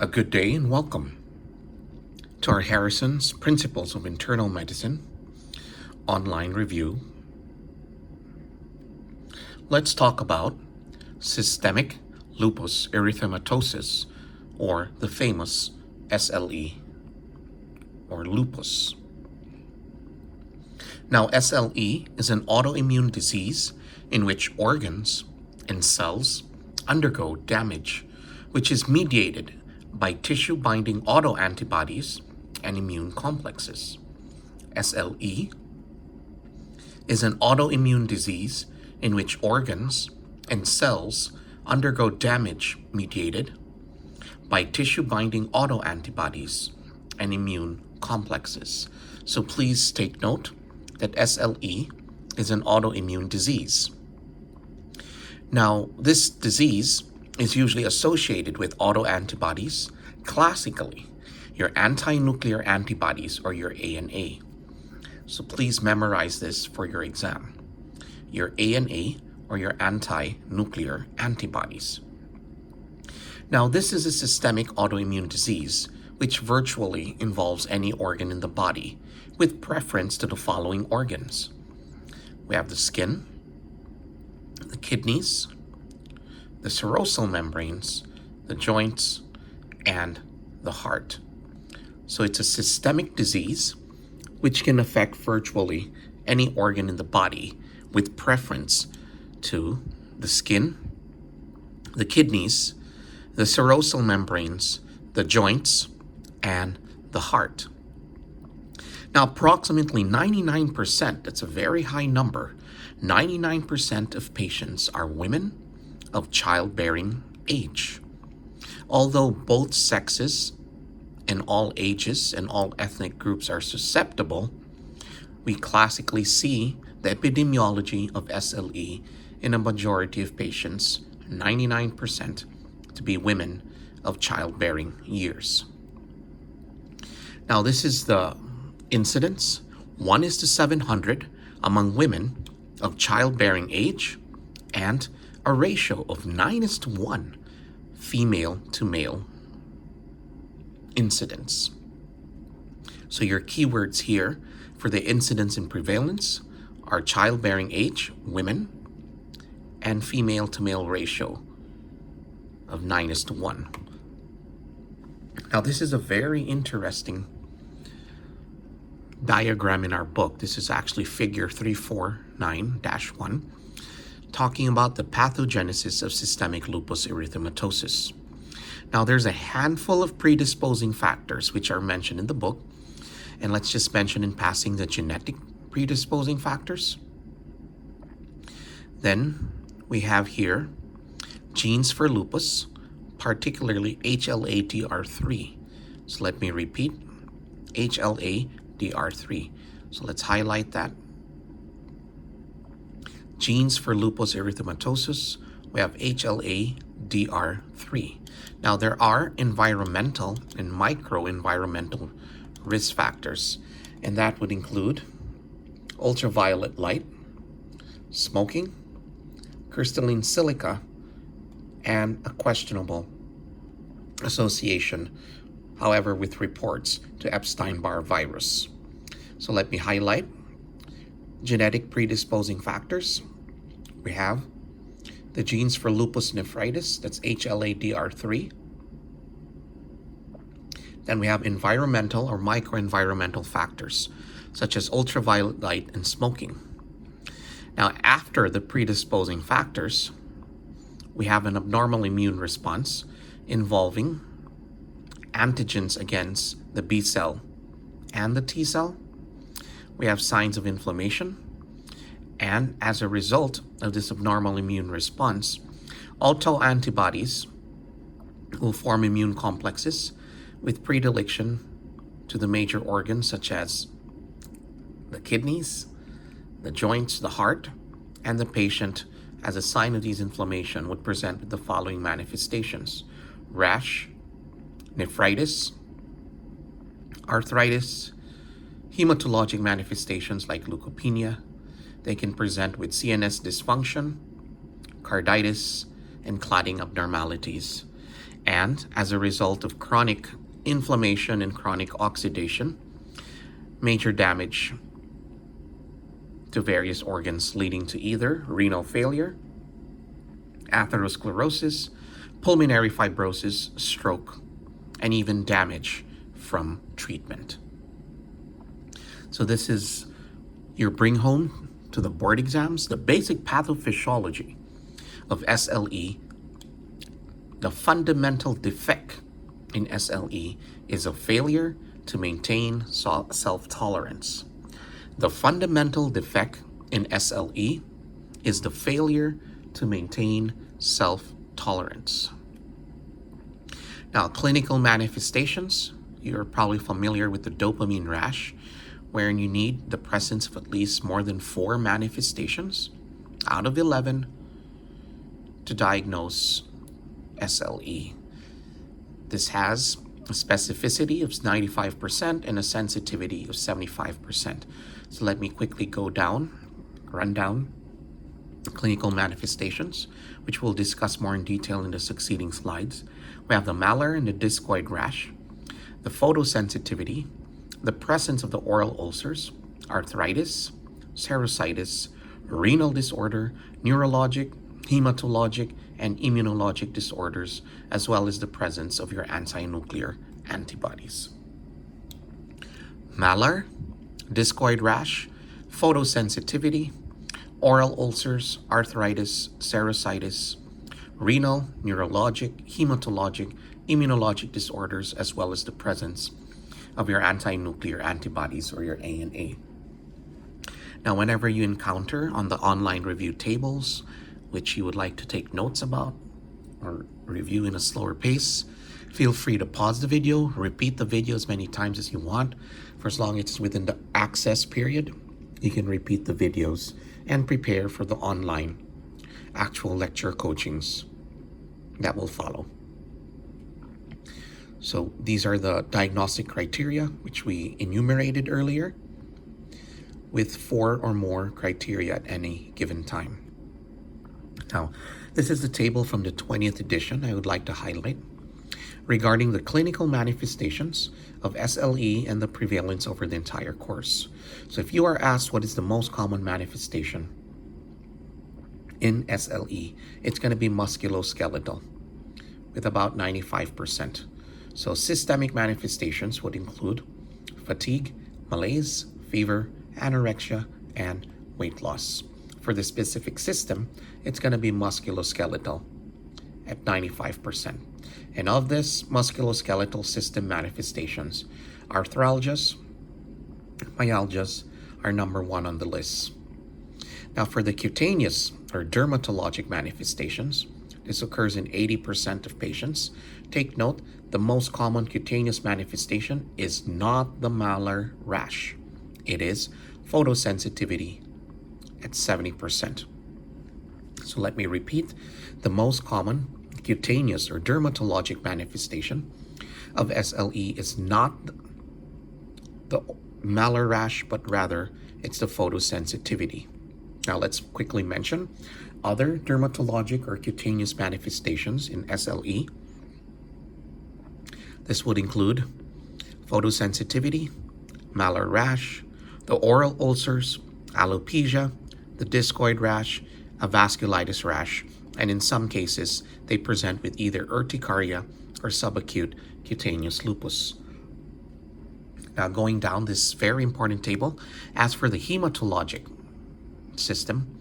A good day and welcome to our Harrison's Principles of Internal Medicine online review. Let's talk about systemic lupus erythematosus, or the famous SLE, or lupus. Now, SLE is an autoimmune disease in which organs and cells undergo damage, which is mediated by tissue-binding autoantibodies and immune complexes. SLE is an autoimmune disease in which organs and cells undergo damage mediated by tissue-binding autoantibodies and immune complexes. So please take note that SLE is an autoimmune disease. Now, this disease is usually associated with autoantibodies, classically your anti-nuclear antibodies, or your ANA. So please memorize this for your exam. Your ANA, or your anti-nuclear antibodies. Now, this is a systemic autoimmune disease which virtually involves any organ in the body, with preference to the following organs. We have the skin, the kidneys, the serosal membranes, the joints, and the heart. So it's a systemic disease which can affect virtually any organ in the body, with preference to the skin, the kidneys, the serosal membranes, the joints, and the heart. Now, approximately 99%, that's a very high number, 99% of patients are women of childbearing age. Although both sexes and all ages and all ethnic groups are susceptible, we classically see the epidemiology of SLE in a majority of patients, 99%, to be women of childbearing years. Now, this is the incidence, 1:700 among women of childbearing age, and a ratio of 9:1 female to male incidence. So your keywords here for the incidence and prevalence are childbearing age, women, and female to male ratio of 9:1. Now, this is a very interesting diagram in our book. This is actually figure 349-1, talking about the pathogenesis of systemic lupus erythematosus. Now, there's a handful of predisposing factors which are mentioned in the book, and let's just mention in passing the genetic predisposing factors. Then we have here genes for lupus, particularly HLA-DR3. So let me repeat, HLA-DR3. So let's highlight that. Genes for lupus erythematosus, we have HLA-DR3. Now, there are environmental and microenvironmental risk factors, and that would include ultraviolet light, smoking, crystalline silica, and a questionable association, however, with reports to Epstein-Barr virus. So let me highlight genetic predisposing factors. We have the genes for lupus nephritis, that's HLA-DR3. Then we have environmental or microenvironmental factors, such as ultraviolet light and smoking. Now, after the predisposing factors, we have an abnormal immune response involving antigens against the B cell and the T cell. We have signs of inflammation, and as a result of this abnormal immune response, autoantibodies will form immune complexes with predilection to the major organs such as the kidneys, the joints, the heart, and the patient, as a sign of these inflammation, would present with the following manifestations: rash, nephritis, arthritis, hematologic manifestations like leukopenia. They can present with CNS dysfunction, carditis, and clotting abnormalities. and as a result of chronic inflammation and chronic oxidation, major damage to various organs leading to either renal failure, atherosclerosis, pulmonary fibrosis, stroke, and even damage from treatment. So this is your bring home to the board exams, the basic pathophysiology of SLE. The fundamental defect in SLE is a failure to maintain self-tolerance. The fundamental defect in SLE is the failure to maintain self-tolerance. Now, clinical manifestations, you're probably familiar with the dopamine rash, wherein you need the presence of at least more than 4 manifestations out of 11 to diagnose SLE. This has a specificity of 95% and a sensitivity of 75%. So let me quickly run down the clinical manifestations, which we'll discuss more in detail in the succeeding slides. We have the malar and the discoid rash, the photosensitivity, the presence of the oral ulcers, arthritis, serositis, renal disorder, neurologic, hematologic, and immunologic disorders, as well as the presence of your anti-nuclear antibodies. Malar, discoid rash, photosensitivity, oral ulcers, arthritis, serositis, renal, neurologic, hematologic, immunologic disorders, as well as the presence of your anti-nuclear antibodies or your ANA. Now, whenever you encounter on the online review tables, which you would like to take notes about or review in a slower pace, feel free to pause the video, repeat the video as many times as you want. For as long as it's within the access period, you can repeat the videos and prepare for the online actual lecture coachings that will follow. So these are the diagnostic criteria, which we enumerated earlier, with 4 or more criteria at any given time. Now, this is the table from the 20th edition I would like to highlight regarding the clinical manifestations of SLE and the prevalence over the entire course. So if you are asked what is the most common manifestation in SLE, it's going to be musculoskeletal with about 95%. So systemic manifestations would include fatigue, malaise, fever, anorexia, and weight loss. For the specific system, it's going to be musculoskeletal at 95%. And of this musculoskeletal system manifestations, arthralgias, myalgias are number 1 on the list. Now for the cutaneous or dermatologic manifestations, this occurs in 80% of patients. Take note, the most common cutaneous manifestation is not the malar rash. It is photosensitivity at 70%. So let me repeat, the most common cutaneous or dermatologic manifestation of SLE is not the malar rash, but rather it's the photosensitivity. Now let's quickly mention other dermatologic or cutaneous manifestations in SLE. This would include photosensitivity, malar rash, the oral ulcers, alopecia, the discoid rash, a vasculitis rash, and in some cases, they present with either urticaria or subacute cutaneous lupus. Now going down this very important table, as for the hematologic system,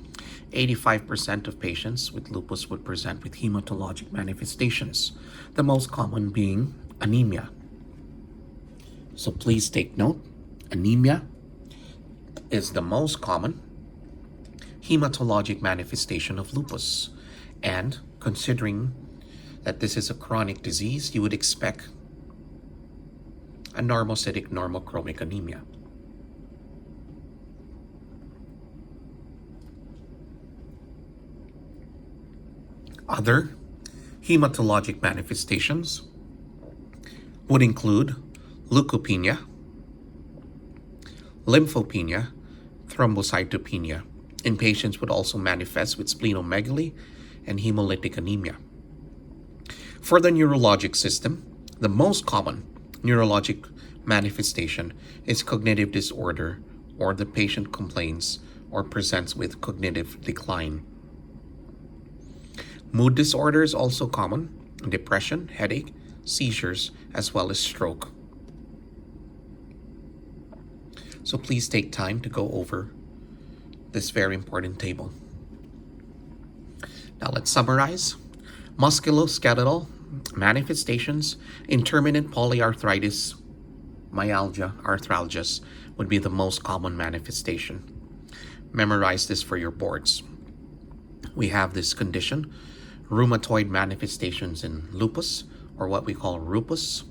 85% of patients with lupus would present with hematologic manifestations, the most common being anemia. So please take note, anemia is the most common hematologic manifestation of lupus. And considering that this is a chronic disease, you would expect a normocytic normochromic anemia. Other hematologic manifestations would include leukopenia, lymphopenia, thrombocytopenia. In patients would also manifest with splenomegaly and hemolytic anemia. For the neurologic system, the most common neurologic manifestation is cognitive disorder, or the patient complains or presents with cognitive decline. Mood disorder is also common: depression, headache, seizures, as well as stroke. So please take time to go over this very important table. Now let's summarize. Musculoskeletal manifestations, intermittent polyarthritis, myalgia, arthralgias would be the most common manifestation. Memorize this for your boards. We have this condition, rheumatoid manifestations in lupus, or what we call lupus,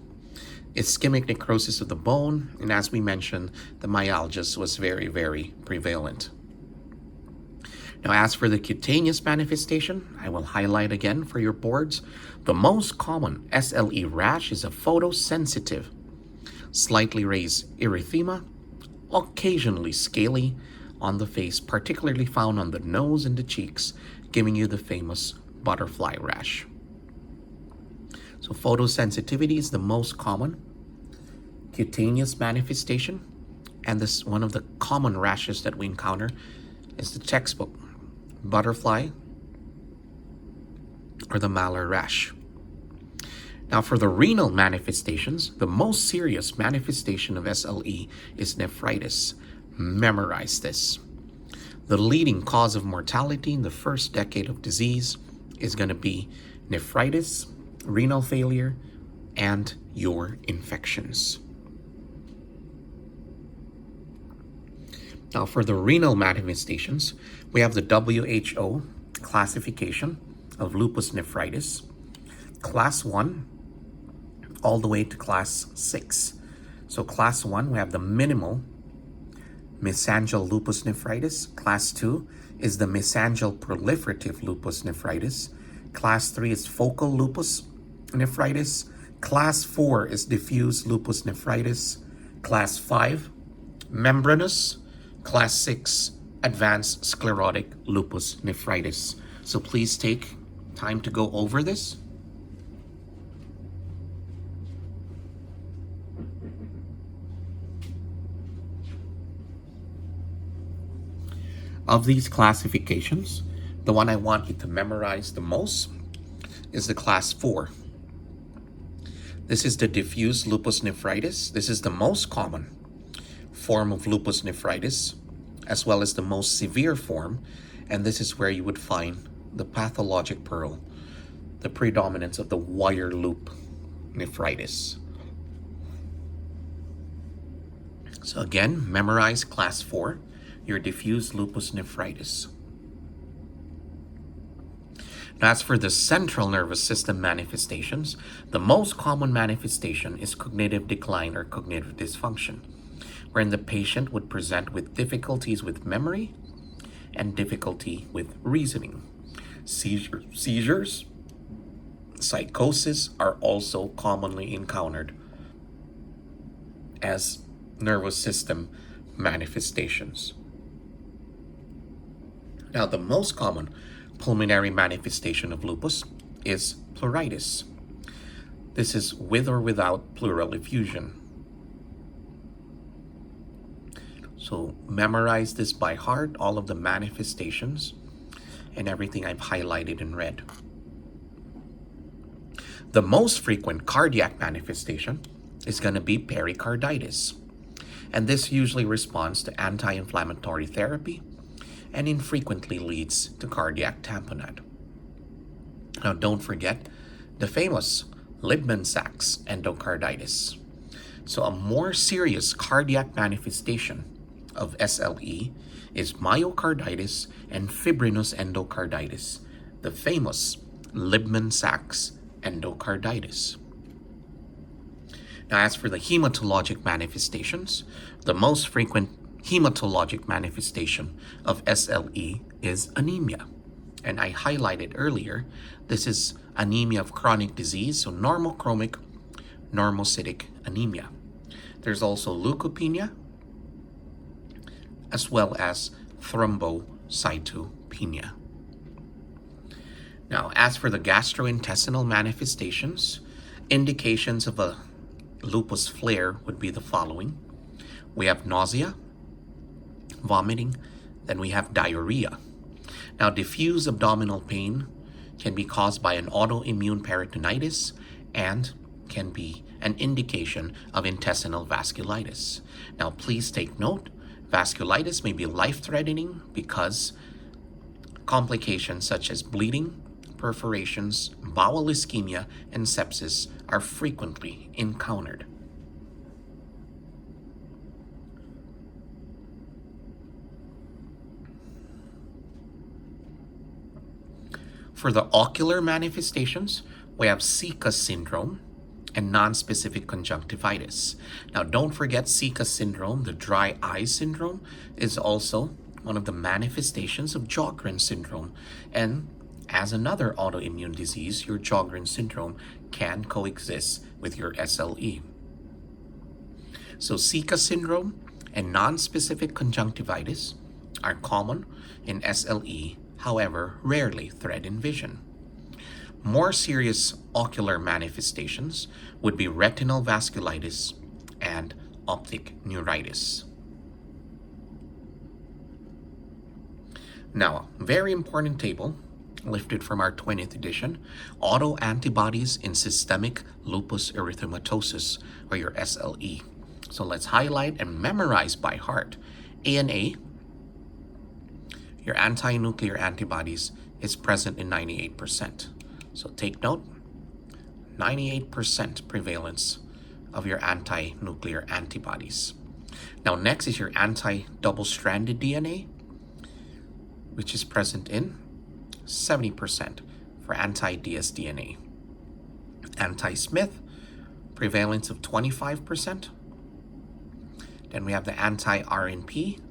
ischemic necrosis of the bone, and as we mentioned, the myalgias was very, very prevalent. Now, as for the cutaneous manifestation, I will highlight again for your boards. The most common SLE rash is a photosensitive, slightly raised erythema, occasionally scaly on the face, particularly found on the nose and the cheeks, giving you the famous butterfly rash. So photosensitivity is the most common cutaneous manifestation, and this one of the common rashes that we encounter is the textbook butterfly or the malar rash. Now for the renal manifestations, the most serious manifestation of SLE is nephritis. Memorize this. The leading cause of mortality in the first decade of disease is going to be nephritis, renal failure, and your infections. Now for the renal manifestations, we have the WHO classification of lupus nephritis, class 1 all the way to class 6. So class 1, we have the minimal mesangial lupus nephritis. Class 2 is the mesangial proliferative lupus nephritis. Class 3 is focal lupus nephritis. Class 4 is diffuse lupus nephritis. Class 5, membranous. Class 6, advanced sclerotic lupus nephritis. So please take time to go over this. Of these classifications, the one I want you to memorize the most is the class 4. This is the diffuse lupus nephritis. This is the most common form of lupus nephritis, as well as the most severe form, and this is where you would find the pathologic pearl, the predominance of the wire loop nephritis. So again, memorize class 4, your diffuse lupus nephritis. Now, as for the central nervous system manifestations, the most common manifestation is cognitive decline or cognitive dysfunction, wherein the patient would present with difficulties with memory and difficulty with reasoning. Seizures, psychosis are also commonly encountered as nervous system manifestations. Now, the most common pulmonary manifestation of lupus is pleuritis. This is with or without pleural effusion. So memorize this by heart, all of the manifestations and everything I've highlighted in red. The most frequent cardiac manifestation is going to be pericarditis. And this usually responds to anti-inflammatory therapy and infrequently leads to cardiac tamponade. Now, don't forget the famous Liebman-Sachs endocarditis. So a more serious cardiac manifestation of SLE is myocarditis and fibrinous endocarditis, the famous Liebman-Sachs endocarditis. Now, as for the hematologic manifestations, the most frequent hematologic manifestation of SLE is anemia. And I highlighted earlier, this is anemia of chronic disease, so normochromic, normocytic anemia. There's also leukopenia, as well as thrombocytopenia. Now, as for the gastrointestinal manifestations, indications of a lupus flare would be the following. We have nausea, vomiting, then we have diarrhea. Now, diffuse abdominal pain can be caused by an autoimmune peritonitis and can be an indication of intestinal vasculitis. Now, please take note, vasculitis may be life-threatening because complications such as bleeding, perforations, bowel ischemia, and sepsis are frequently encountered. For the ocular manifestations, we have Zika syndrome and nonspecific conjunctivitis. Now, don't forget Zika syndrome, the dry eye syndrome, is also one of the manifestations of Sjogren's syndrome. And as another autoimmune disease, your Sjogren's syndrome can coexist with your SLE. So Zika syndrome and nonspecific conjunctivitis are common in SLE, however, rarely threaten vision. More serious ocular manifestations would be retinal vasculitis and optic neuritis. Now, a very important table lifted from our 20th edition, autoantibodies in systemic lupus erythematosus, or your SLE. So let's highlight and memorize by heart. ANA, your anti-nuclear antibodies, is present in 98%. So take note, 98% prevalence of your anti-nuclear antibodies. Now next is your anti-double-stranded DNA, which is present in 70% for anti-dsDNA. Anti-Smith, prevalence of 25%. Then we have the anti-RNP,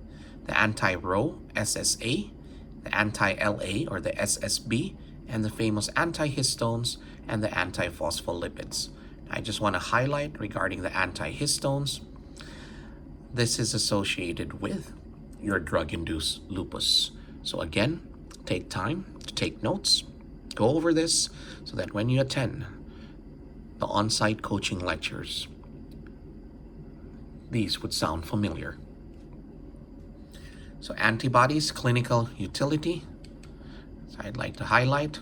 the anti-Rho SSA, the anti-LA or the SSB, and the famous antihistones and the antiphospholipids. I just want to highlight regarding the antihistones, this is associated with your drug-induced lupus. So again, take time to take notes, go over this so that when you attend the on-site coaching lectures, these would sound familiar. So antibodies, clinical utility. So I'd like to highlight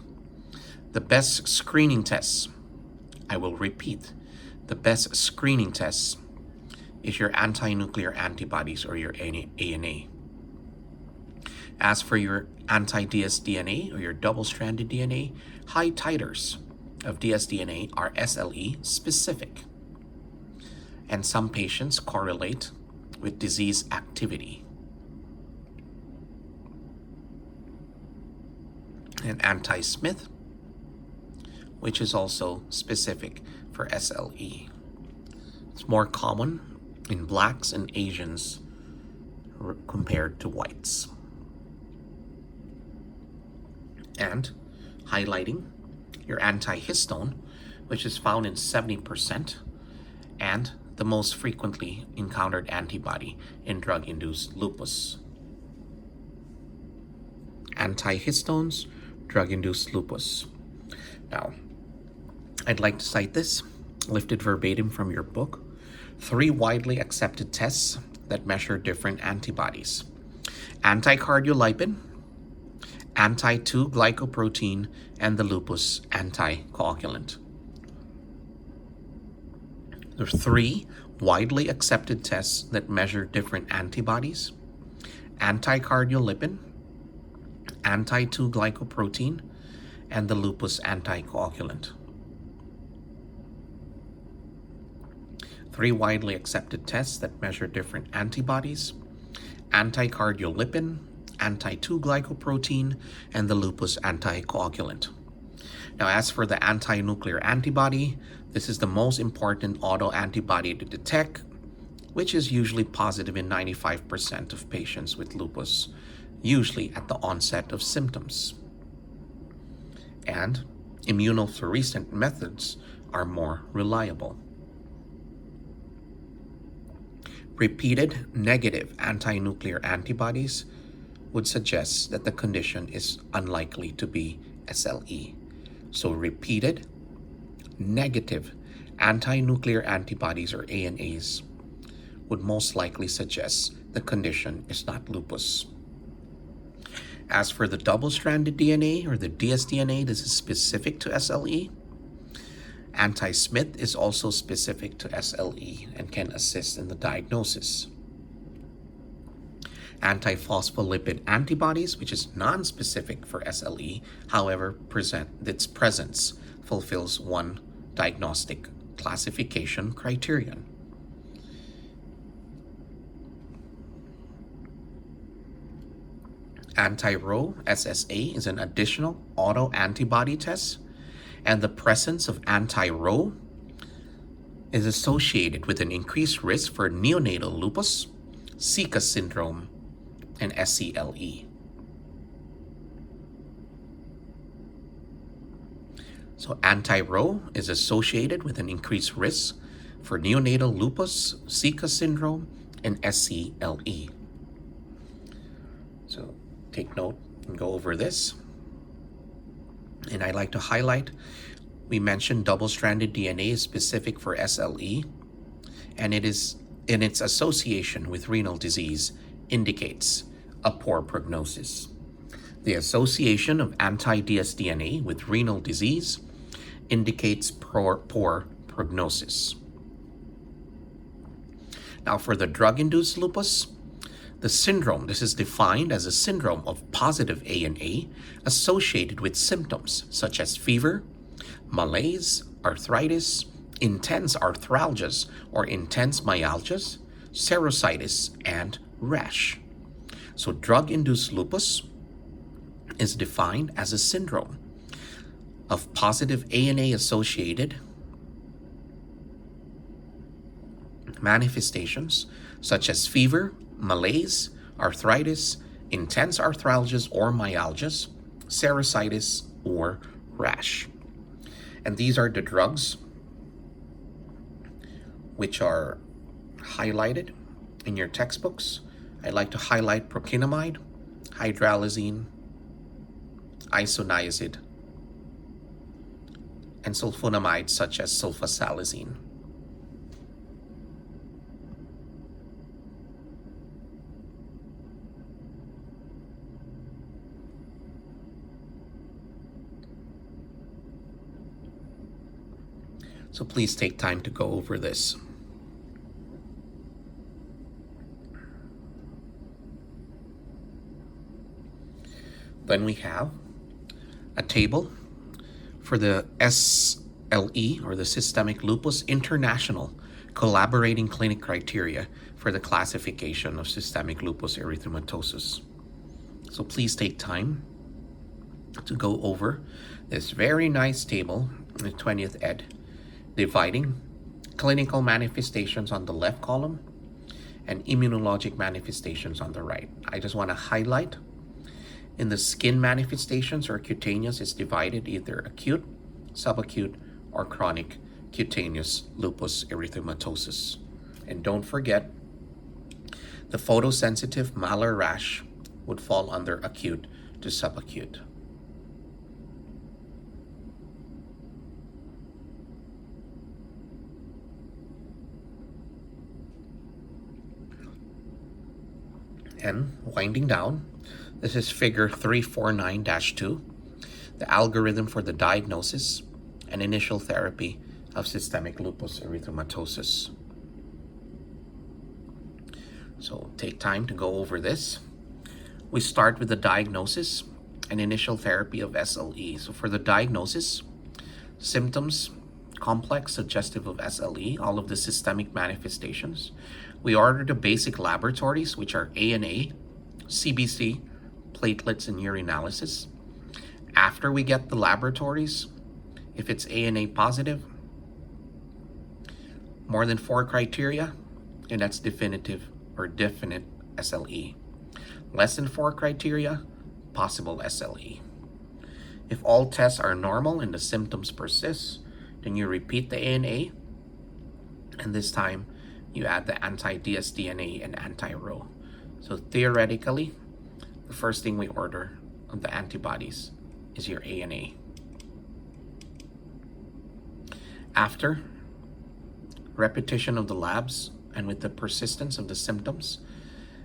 the best screening tests. I will repeat, the best screening tests is your anti-nuclear antibodies or your ANA. As for your anti-dsDNA or your double-stranded DNA, high titers of dsDNA are SLE specific, and some patients correlate with disease activity. And anti-Smith, which is also specific for SLE. It's more common in blacks and Asians compared to whites. And highlighting your antihistone, which is found in 70%, and the most frequently encountered antibody in drug-induced lupus. Antihistones, drug-induced lupus. Now, I'd like to cite this, lifted verbatim from your book. 3 widely accepted tests that measure different antibodies. Anticardiolipin, anti-2-glycoprotein, and the lupus anticoagulant. There are 3 widely accepted tests that measure different antibodies. Anticardiolipin, anti-2-glycoprotein, and the lupus anticoagulant. 3 widely accepted tests that measure different antibodies. Anticardiolipin, anti-2-glycoprotein, and the lupus anticoagulant. Now, as for the anti-nuclear antibody, this is the most important autoantibody to detect, which is usually positive in 95% of patients with lupus, usually at the onset of symptoms. And immunofluorescent methods are more reliable. Repeated negative anti-nuclear antibodies would suggest that the condition is unlikely to be SLE. So repeated negative anti-nuclear antibodies, or ANAs, would most likely suggest the condition is not lupus. As for the double-stranded DNA, or the dsDNA, this is specific to SLE. Anti-Smith is also specific to SLE and can assist in the diagnosis. Anti-phospholipid antibodies, which is non-specific for SLE, however, its presence fulfills one diagnostic classification criterion. Anti-Rho SSA is an additional autoantibody test, and the presence of anti-Rho is associated with an increased risk for neonatal lupus, Zika syndrome, and SCLE. So anti-Rho is associated with an increased risk for neonatal lupus, Zika syndrome, and SCLE. So take note and go over this. And I'd like to highlight, we mentioned double-stranded DNA is specific for SLE, and it is in its association with renal disease indicates a poor prognosis. The association of anti-dsDNA with renal disease indicates poor prognosis. Now for the drug-induced lupus, the syndrome, this is defined as a syndrome of positive ANA associated with symptoms such as fever, malaise, arthritis, intense arthralgias or intense myalgias, serositis, and rash. So drug-induced lupus is defined as a syndrome of positive ANA-associated manifestations such as fever, malaise, arthritis, intense arthralgias or myalgias, serositis, or rash. And these are the drugs which are highlighted in your textbooks. I'd like to highlight prokinamide, hydralazine, isoniazid, and sulfonamides such as sulfasalazine. So please take time to go over this. Then we have a table for the SLE, or the Systemic Lupus International Collaborating Clinic Criteria for the classification of systemic lupus erythematosus. So please take time to go over this very nice table in the 20th ed, dividing clinical manifestations on the left column and immunologic manifestations on the right. I just want to highlight, in the skin manifestations or cutaneous, is divided either acute, subacute, or chronic cutaneous lupus erythematosus. And don't forget, the photosensitive malar rash would fall under acute to subacute. And winding down, this is figure 349-2, the algorithm for the diagnosis and initial therapy of systemic lupus erythematosus. So take time to go over this. We start with the diagnosis and initial therapy of SLE. So for the diagnosis, symptoms, complex, suggestive of SLE, all of the systemic manifestations. We order the basic laboratories, which are ANA, CBC, platelets, and urinalysis. After we get the laboratories, if it's ANA positive, more than 4 criteria, and that's definitive or definite SLE. Less than 4 criteria, possible SLE. If all tests are normal and the symptoms persist, then you repeat the ANA, and this time you add the anti-dsDNA and anti-Rho. So theoretically, the first thing we order are the antibodies is your ANA. After repetition of the labs and with the persistence of the symptoms,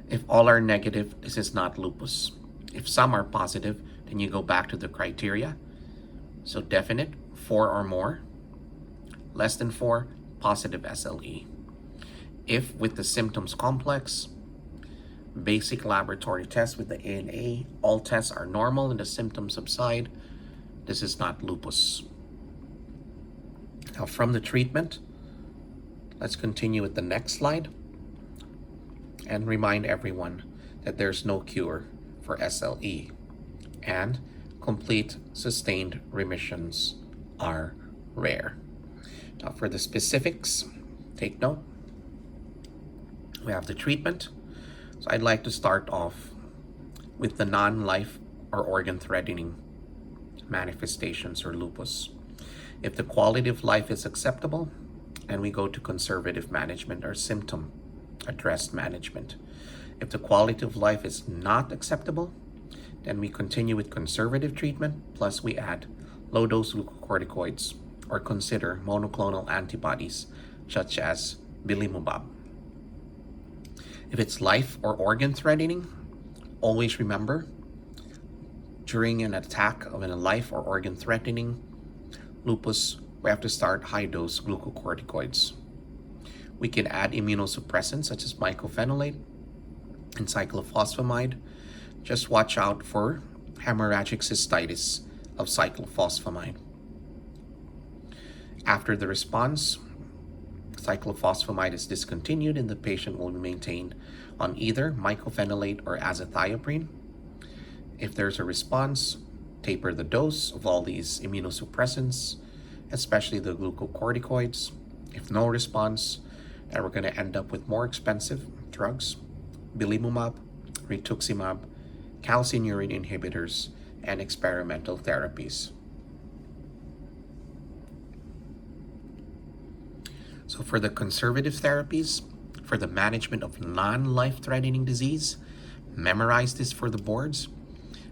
if all are negative, this is not lupus. If some are positive, then you go back to the criteria. So definite, 4 or more. Less than 4, positive SLE. If with the symptoms complex, basic laboratory tests with the ANA, all tests are normal and the symptoms subside, this is not lupus. Now from the treatment, let's continue with the next slide and remind everyone that there's no cure for SLE and complete sustained remissions are rare. Now for the specifics, take note. We have the treatment. So I'd like to start off with the non-life or organ-threatening manifestations or lupus. If the quality of life is acceptable, then we go to conservative management or symptom-addressed management. If the quality of life is not acceptable, then we continue with conservative treatment, plus we add low-dose glucocorticoids or consider monoclonal antibodies such as belimumab. If it's life or organ threatening, always remember, during an attack of a life or organ threatening lupus, we have to start high-dose glucocorticoids. We can add immunosuppressants such as mycophenolate and cyclophosphamide. Just watch out for hemorrhagic cystitis of cyclophosphamide. After the response, cyclophosphamide is discontinued and the patient will be maintained on either mycophenolate or azathioprine. If there's a response, taper the dose of all these immunosuppressants, especially the glucocorticoids. If no response, then we're going to end up with more expensive drugs, belimumab, rituximab, calcineurin inhibitors, and experimental therapies. So for the conservative therapies, for the management of non-life-threatening disease, memorize this for the boards.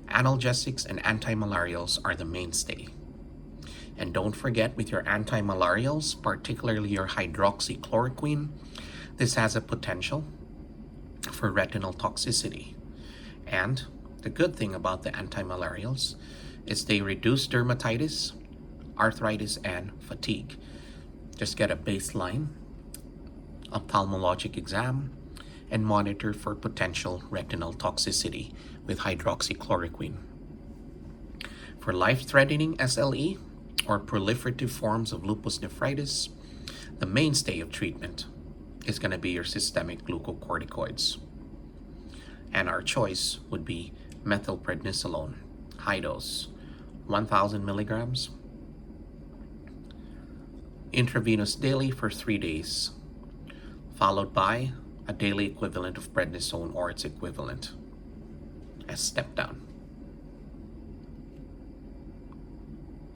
Analgesics and antimalarials are the mainstay. And don't forget with your antimalarials, particularly your hydroxychloroquine, this has a potential for retinal toxicity. And the good thing about the antimalarials is they reduce dermatitis, arthritis, and fatigue. Just get a baseline ophthalmologic exam and monitor for potential retinal toxicity with hydroxychloroquine. For life-threatening SLE or proliferative forms of lupus nephritis, the mainstay of treatment is going to be your systemic glucocorticoids. And our choice would be methylprednisolone, high dose, 1,000 milligrams, intravenous daily for 3 days, followed by a daily equivalent of prednisone or its equivalent as step down.